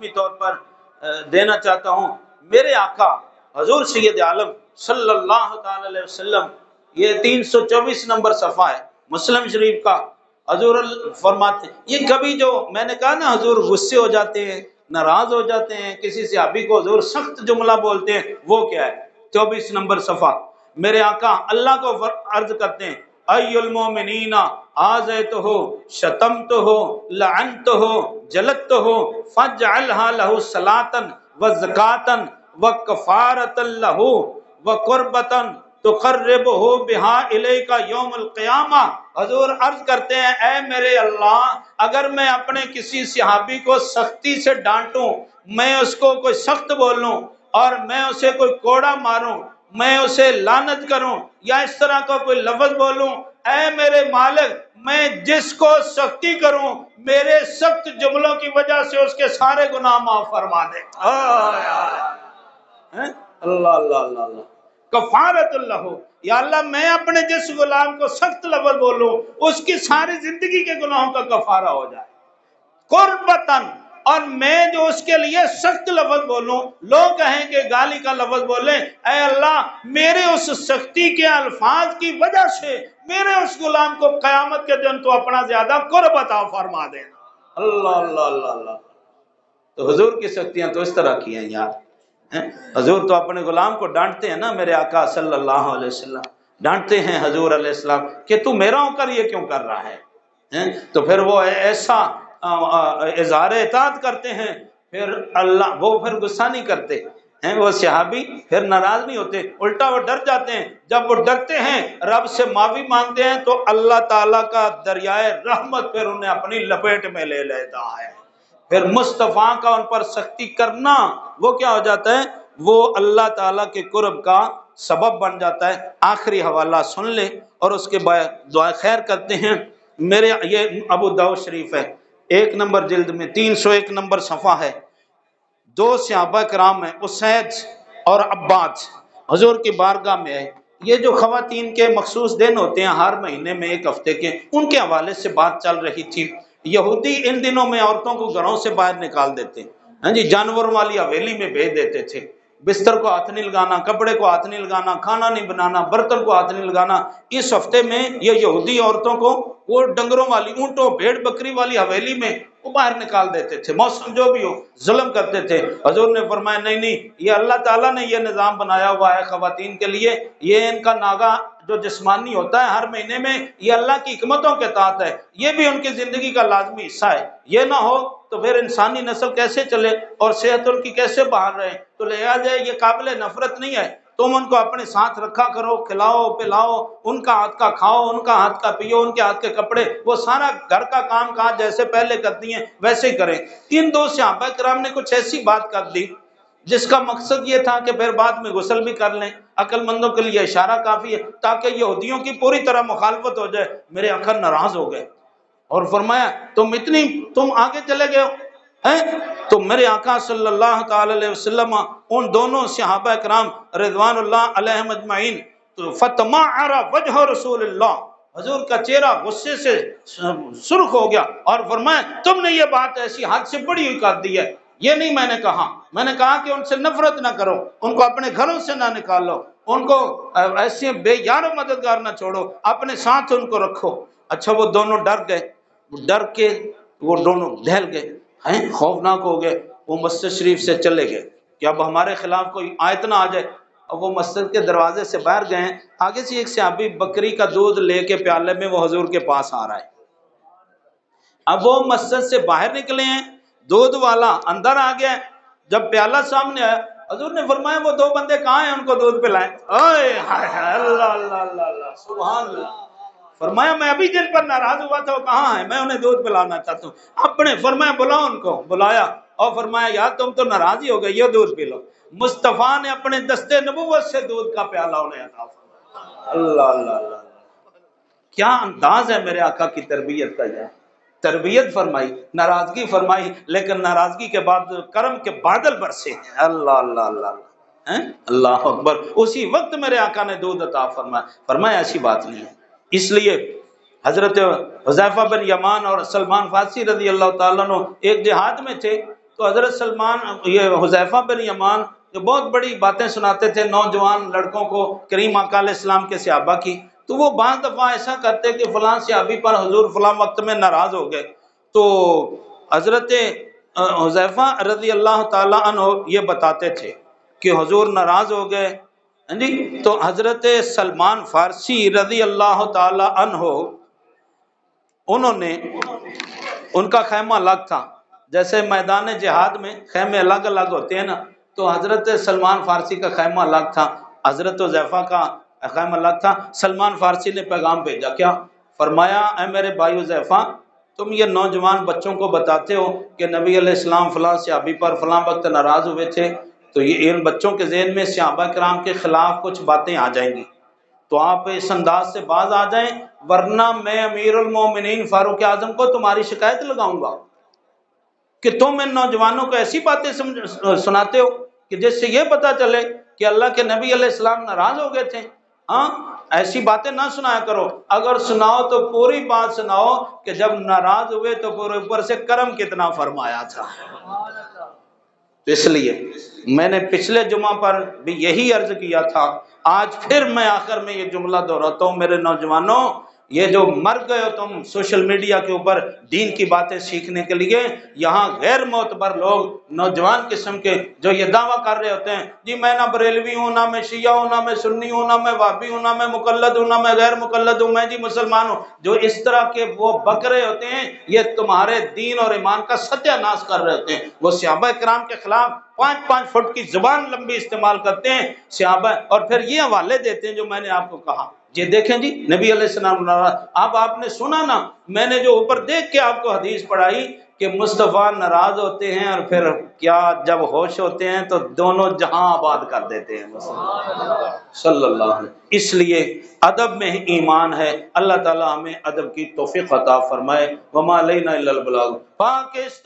رسمی طور پر دینا چاہتا ہوں۔ میرے آقا حضور سید عالم صلی اللہ تعالی علیہ وسلم، یہ 324 نمبر صفحہ ہے مسلم شریف کا، حضور فرماتے ہیں، یہ کبھی جو میں نے کہا نا حضور غصے ہو جاتے ہیں، ناراض ہو جاتے ہیں، کسی صحابی کو حضور سخت جملہ بولتے ہیں، وہ کیا ہے؟ 24 نمبر صفحہ میرے آقا اللہ کو عرض کرتے ہیں، ای المومنین آذیتہ شتمتہ لعنتہ جلدتہ فاجعلها له صلاة وزکاة وکفارة له وقربة تقربہ بہا الیک یوم القیامہ۔ حضور عرض کرتے ہیں، اے میرے اللہ، اگر میں اپنے کسی صحابی کو سختی سے ڈانٹوں، میں اس کو کوئی سخت بولوں اور میں اسے کوئی کوڑا ماروں، میں اسے لعنت کروں یا اس طرح کا کوئی لفظ بولوں، اے میرے مالک، میں جس کو سختی کروں میرے سخت جملوں کی وجہ سے اس کے سارے گناہ معاف فرما دے۔ اللہ اللہ اللہ اللہ۔ کفارت اللہ، یا اللہ میں اپنے جس غلام کو سخت لفظ بولوں اس کی ساری زندگی کے گناہوں کا کفارہ ہو جائے۔ قربتاً، اور میں جو اس کے لیے سخت لفظ بولوں، لوگ کہیں کہ گالی کا لفظ بولیں، اے اللہ میرے اس سختی کے الفاظ کی وجہ سے میرے اس غلام کو قیامت کے دن تو اپنا زیادہ قرب عطا فرما دینا۔ اللہ اللہ اللہ اللہ۔ تو حضور کی سختیاں تو اس طرح کی ہیں یار۔ حضور تو اپنے غلام کو ڈانٹتے ہیں نا، میرے آقا صلی اللہ علیہ وسلم ڈانٹتے ہیں حضور علیہ السلام کہ تو میرا ہو کر یہ کیوں کر رہا ہے؟ تو پھر وہ ایسا اظہار اطاعت کرتے ہیں، پھر اللہ وہ پھر غصہ نہیں کرتے ہیں، وہ صحابی پھر ناراض نہیں ہوتے، الٹا وہ ڈر جاتے ہیں۔ جب وہ ڈرتے ہیں رب سے معافی مانگتے ہیں تو اللہ تعالیٰ کا دریائے رحمت پھر انہیں اپنی لپیٹ میں لے لیتا ہے۔ پھر مصطفیٰ کا ان پر سختی کرنا وہ کیا ہو جاتا ہے؟ وہ اللہ تعالیٰ کے قرب کا سبب بن جاتا ہے۔ آخری حوالہ سن لیں اور اس کے بعد دعا خیر کرتے ہیں۔ میرے یہ ابو داؤد شریف ہے، 1 نمبر جلد میں 301 نمبر صفحہ ہے۔ 2 صحابہ کرام ہیں، اسید اور عباد، حضور کی بارگاہ میں ہے۔ یہ جو خواتین کے مخصوص دن ہوتے ہیں ہر مہینے میں 1 ہفتے کے، ان کے حوالے سے بات چل رہی تھی۔ یہودی ان دنوں میں عورتوں کو گھروں سے باہر نکال دیتے ہیں، ہاں جی، جانور والی حویلی میں بھیج دیتے تھے۔ بستر کو ہاتھ نہیں لگانا، کپڑے کو ہاتھ نہیں لگانا، کھانا نہیں بنانا، برتن کو ہاتھ نہیں لگانا۔ اس ہفتے میں یہ یہودی عورتوں کو وہ ڈنگروں والی، اونٹوں بھیڑ بکری والی حویلی میں وہ باہر نکال دیتے تھے، موسم جو بھی ہو ظلم کرتے تھے۔ حضور نے فرمایا نہیں نہیں، یہ اللہ تعالیٰ نے یہ نظام بنایا ہوا ہے خواتین کے لیے، یہ ان کا ناگا جو جسمانی ہوتا ہے ہر مہینے میں، یہ اللہ کی حکمتوں کے تحت ہے، یہ بھی ان کی زندگی کا لازمی حصہ ہے۔ یہ نہ ہو تو پھر انسانی نسل کیسے چلے اور صحت ان کی کیسے بحال رہے؟ تو لہٰذا یہ قابل نفرت نہیں ہے، تم ان کو اپنے ساتھ رکھا کرو، کھلاؤ پلاؤ، ان کا ہاتھ کا کھاؤ، ان کا ہاتھ کا پیو، ان کے ہاتھ کے کپڑے، وہ سارا گھر کا کام کاج جیسے پہلے کرتی ہیں ویسے ہی کریں۔ ان 2 صحابہ کرام نے کچھ ایسی بات کر دی جس کا مقصد یہ تھا کہ پھر بعد میں غسل بھی کر لیں۔ عقل مندوں کے لیے اشارہ کافی ہے تاکہ یہودیوں کی پوری طرح مخالفت ہو جائے۔ میرے آقا ناراض ہو گئے اور فرمایا تم آگے چلے گئے ہیں؟ تو میرے آقا صلی اللہ تعالی علیہ وسلم ان دونوں صحابہ کرام رضوان اللہ علیہم اجمعین، فتمعر وجہ رسول اللہ، حضور کا چہرہ غصے سے سرخ ہو گیا اور فرمایا تم نے یہ بات ایسی حد سے بڑی ہوئی کر دی ہے، یہ نہیں میں نے کہا، میں نے کہا کہ ان سے نفرت نہ کرو، ان کو اپنے گھروں سے نہ نکالو، ان کو ایسے بے یار و مددگار نہ چھوڑو، اپنے ساتھ ان کو رکھو۔ اچھا وہ دونوں ڈر گئے، ڈر کے وہ دونوں دہل گئے، خوفناک ہو گئے، وہ مسجد شریف سے چلے گئے کہ اب ہمارے خلاف کوئی آیت نہ آ جائے۔ اب وہ مسجد کے دروازے سے باہر گئے ہیں، آگے سے ایک صحابی بکری کا دودھ لے کے پیالے میں وہ حضور کے پاس آ رہا ہے۔ اب وہ مسجد سے باہر نکلے ہیں، دودھ والا اندر آ گیا، جب پیالہ سامنے آیا حضور نے فرمایا وہ 2 بندے کہاں ہیں، ان کو دودھ پلائیں۔ اللہ اللہ اللہ اللہ سبحان اللہ۔ فرمایا میں ابھی جن پر ناراض ہوا تھا وہ کہاں ہیں، میں انہیں دودھ پلانا چاہتا ہوں۔ اپنے فرمایا بلاؤ ان کو، بلایا اور فرمایا یار تم تو ناراض ہی ہو گئے، یہ دودھ پی لو۔ مصطفیٰ نے اپنے دستے نبوت سے دودھ کا پیالہ انہیں عطا فرمایا۔ اللہ اللہ اللہ، کیا انداز ہے میرے آقا کی تربیت کا، یہ تربیت فرمائی، ناراضگی فرمائی، لیکن ناراضگی کے بعد کرم کے بادل برسے ہیں۔ اللہ اللہ اللہ اللہ اکبر۔ اسی وقت میرے آقا نے دودھ عطا فرمایا۔ فرمایا ایسی بات نہیں ہے۔ اس لیے حضرت حذیفہ بن یمان اور سلمان فارسی رضی اللہ تعالیٰ عنہ ایک دیہات میں تھے، تو حضرت سلمان یہ حذیفہ بن یمان جو بہت بڑی باتیں سناتے تھے نوجوان لڑکوں کو کریم آقا علیہ السلام کے صحابہ کی، تو وہ بعض دفعہ ایسا کرتے کہ فلاں صحابی پر حضور فلاں وقت میں ناراض ہو گئے، تو حضرت حذیفہ رضی اللہ تعالیٰ عنہ یہ بتاتے تھے کہ حضور ناراض ہو گئے، جی تو حضرت سلمان فارسی رضی اللہ تعالیٰ عنہ انہوں نے، ان کا خیمہ الگ تھا، جیسے میدان جہاد میں خیمے الگ الگ ہوتے ہیں نا، تو حضرت سلمان فارسی کا خیمہ الگ تھا، حضرت حذیفہ کا خیمہ الگ تھا۔ سلمان فارسی نے پیغام بھیجا، کیا فرمایا، اے میرے بھائی حذیفہ، تم یہ نوجوان بچوں کو بتاتے ہو کہ نبی علیہ السلام فلاں صحابی پر فلاں وقت ناراض ہوئے تھے، تو یہ ان بچوں کے ذہن میں صحابہ کرام کے خلاف کچھ باتیں آ جائیں گی، تو آپ اس انداز سے باز آ جائیں، ورنہ میں امیر المومنین فاروق اعظم کو تمہاری شکایت لگاؤں گا کہ تم ان نوجوانوں کو ایسی باتیں سناتے ہو کہ جس سے یہ پتا چلے کہ اللہ کے نبی علیہ السلام ناراض ہو گئے تھے۔ ہاں ایسی باتیں نہ سنایا کرو، اگر سناؤ تو پوری بات سناؤ کہ جب ناراض ہوئے تو پورے اوپر سے کرم کتنا فرمایا تھا۔ اس لیے میں نے پچھلے جمعہ پر بھی یہی عرض کیا تھا، آج پھر میں آخر میں یہ جملہ دہراتا ہوں، میرے نوجوانوں، یہ جو مر گئے ہو تم سوشل میڈیا کے اوپر دین کی باتیں سیکھنے کے لیے، یہاں غیر معتبر لوگ نوجوان قسم کے جو یہ دعویٰ کر رہے ہوتے ہیں، جی میں نہ بریلوی ہوں، نہ میں شیعہ ہوں، نہ میں سنی ہوں، نہ میں وہابی ہوں، نہ میں مقلد ہوں، نہ میں غیر مقلد ہوں، میں جی مسلمان ہوں، جو اس طرح کے وہ بک رہے ہوتے ہیں، یہ تمہارے دین اور ایمان کا ستیہ ناش کر رہے ہوتے ہیں۔ وہ صحابہ کرام کے خلاف 5-5 فٹ کی زبان لمبی استعمال کرتے ہیں صحابہ، اور پھر یہ حوالے دیتے ہیں جو میں نے آپ کو کہا، یہ دیکھیں جی نبی علیہ السلام ناراض، اب آپ نے سنا نا، میں نے جو اوپر دیکھ کے آپ کو حدیث پڑھائی کہ مصطفیٰ ناراض ہوتے ہیں اور پھر کیا جب ہوش ہوتے ہیں تو دونوں جہاں آباد کر دیتے ہیں صلی اللہ علیہ وسلم۔ اس لیے ادب میں ایمان ہے، اللہ تعالی ہمیں ادب کی توفیق عطا فرمائے، وما علینا الا البلاغ۔ پاکستان